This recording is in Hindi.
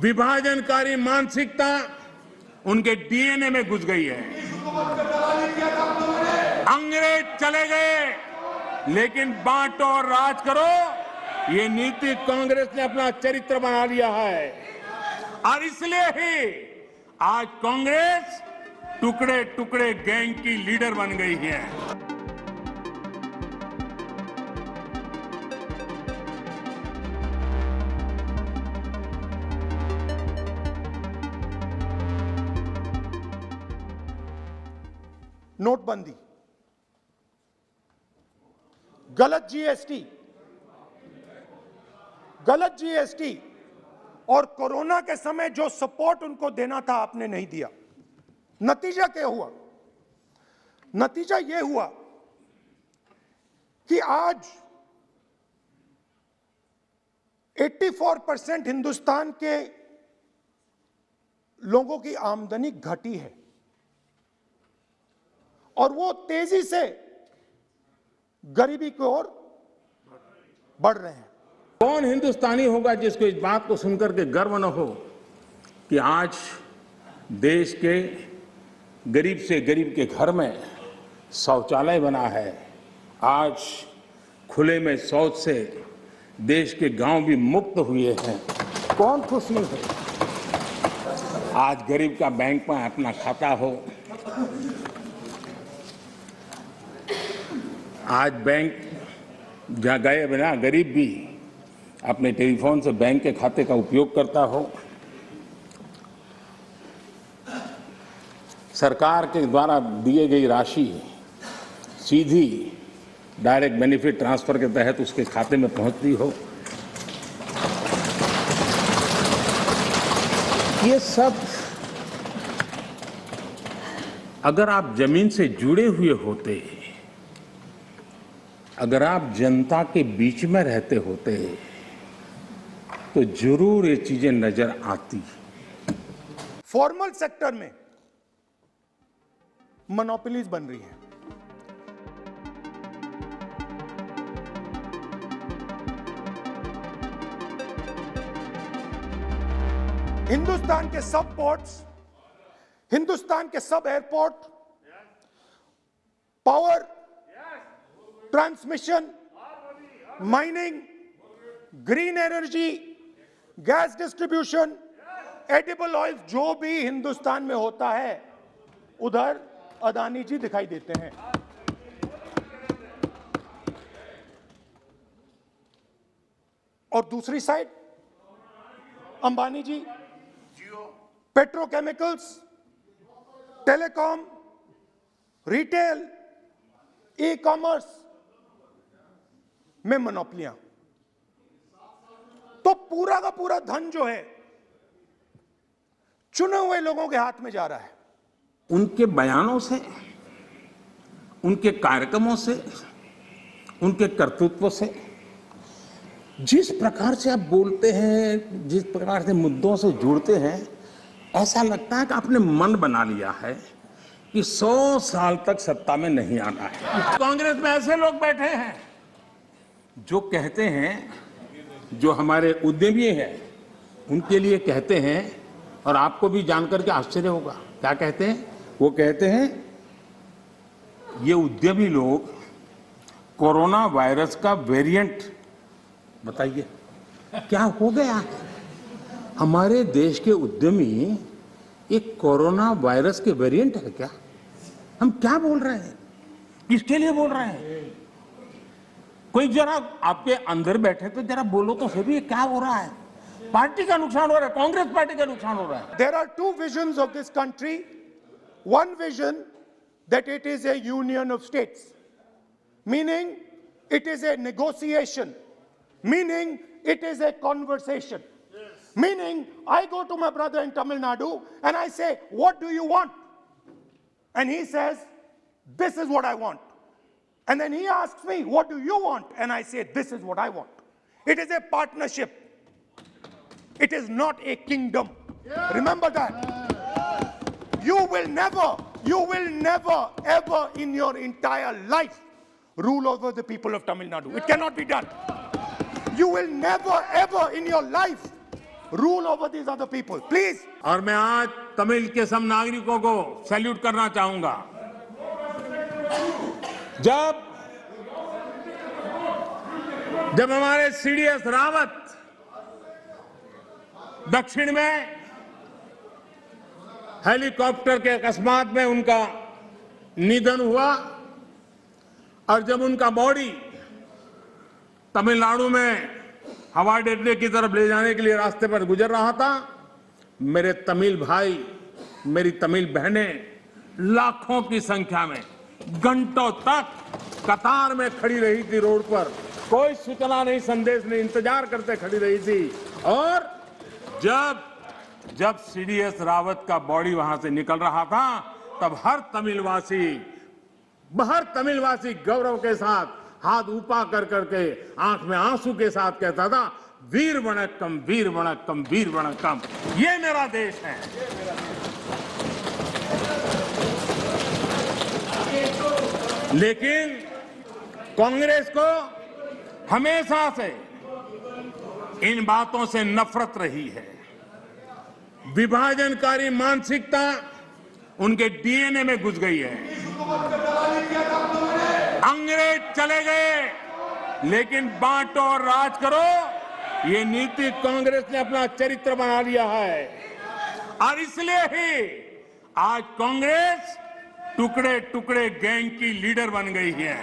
विभाजनकारी मानसिकता उनके डीएनए में घुस गई है। अंग्रेज चले गए, लेकिन बांटो और राज करो ये नीति कांग्रेस ने अपना चरित्र बना लिया है। और इसलिए ही आज कांग्रेस टुकड़े टुकड़े गैंग की लीडर बन गई है। नोटबंदी, गलत जीएसटी और कोरोना के समय जो सपोर्ट उनको देना था आपने नहीं दिया। नतीजा क्या हुआ? नतीजा यह हुआ कि आज 84% हिंदुस्तान के लोगों की आमदनी घटी है और वो तेजी से गरीबी की ओर बढ़ रहे हैं। कौन हिंदुस्तानी होगा जिसको इस बात को सुनकर के गर्व न हो कि आज देश के गरीब से गरीब के घर में शौचालय बना है। आज खुले में शौच से देश के गांव भी मुक्त हुए हैं। कौन खुश नहीं है? आज गरीब का बैंक में अपना खाता हो। आज बैंक जहाँ गए बिना गरीब भी अपने टेलीफोन से बैंक के खाते का उपयोग करता हो। सरकार के द्वारा दिए गई राशि सीधी डायरेक्ट बेनिफिट ट्रांसफर के तहत उसके खाते में पहुंचती हो। ये सब अगर आप जमीन से जुड़े हुए होते, अगर आप जनता के बीच में रहते होते तो जरूर ये चीजें नजर आती। फॉर्मल सेक्टर में मोनोपोलीज बन रही हैं। हिंदुस्तान के सब पोर्ट्स, हिंदुस्तान के सब airport, power transmission, mining, green energy, gas distribution, edible oil, जो भी हिंदुस्तान में होता है उधर अदानी जी दिखाई देते हैं। और दूसरी side Ambani ji petrochemicals, telecom, retail, E commerce में मोनोपोलियां। तो पूरा का पूरा धन जो है चुने हुए लोगों के हाथ में जा रहा है। उनके बयानों से, उनके कार्यक्रमों से, उनके कर्तृत्व से, जिस प्रकार से आप बोलते हैं, जिस प्रकार से मुद्दों से जुड़ते हैं, ऐसा लगता है कि आपने मन बना लिया है कि 100 साल तक सत्ता में नहीं आना है। कांग्रेस में ऐसे लोग बैठे हैं जो कहते हैं, जो हमारे उद्यमी हैं उनके लिए कहते हैं, और आपको भी जानकर के आश्चर्य होगा क्या कहते हैं। वो कहते हैं ये उद्यमी लोग कोरोना वायरस का वेरिएंट, बताइए क्या हो गया। हमारे देश के उद्यमी एक कोरोना वायरस के वेरिएंट है क्या? हम क्या बोल रहे हैं? किसके लिए बोल रहे हैं? कोई जरा आपके अंदर बैठे तो जरा बोलो तो सही, ये क्या हो रहा है? पार्टी का नुकसान हो रहा है, कांग्रेस पार्टी का नुकसान हो रहा है। There are two visions of this country. One vision that it is a union of states, meaning it is a negotiation, meaning it is a conversation, meaning I go to my brother in Tamil Nadu and I say, what do you want? And he says, this is what I want. And then he asks me, what do you want? And I say, this is what I want. It is a partnership. It is not a kingdom. Remember that. You will never, ever in your entire life rule over the people of Tamil Nadu. It cannot be done. You will never, ever in your life rule over these other people. Please. और मैं आज तमिल के सब नागरिकों को सैल्यूट करना चाहूंगा। जब हमारे सीडीएस रावत दक्षिण में हेलीकॉप्टर के अकस्मात में उनका निधन हुआ और जब उनका बॉडी तमिलनाडु में हवाई अड्डे की तरफ ले जाने के लिए रास्ते पर गुजर रहा था, मेरे तमिल भाई, मेरी तमिल बहनें लाखों की संख्या में घंटों तक कतार में खड़ी रही थी रोड पर, कोई सूचना नहीं, संदेश नहीं, इंतजार करते खड़ी रही थी। और जब सीडीएस रावत का बॉडी वहां से निकल रहा था, तब हर तमिलवासी गौरव के साथ हाथ ऊपर कर करके आंख में आंसू के साथ कहता था, वीर वणक्कम, वीर वणक्कम, वीर वणक्कम, ये मेरा देश है। लेकिन कांग्रेस को हमेशा से इन बातों से नफरत रही है। विभाजनकारी मानसिकता उनके डीएनए में घुस गई है। अंग्रेज चले गए, लेकिन बांटो और राज करो, ये नीति कांग्रेस ने अपना चरित्र बना लिया है। और इसलिए ही आज कांग्रेस टुकड़े टुकड़े गैंग की लीडर बन गई है।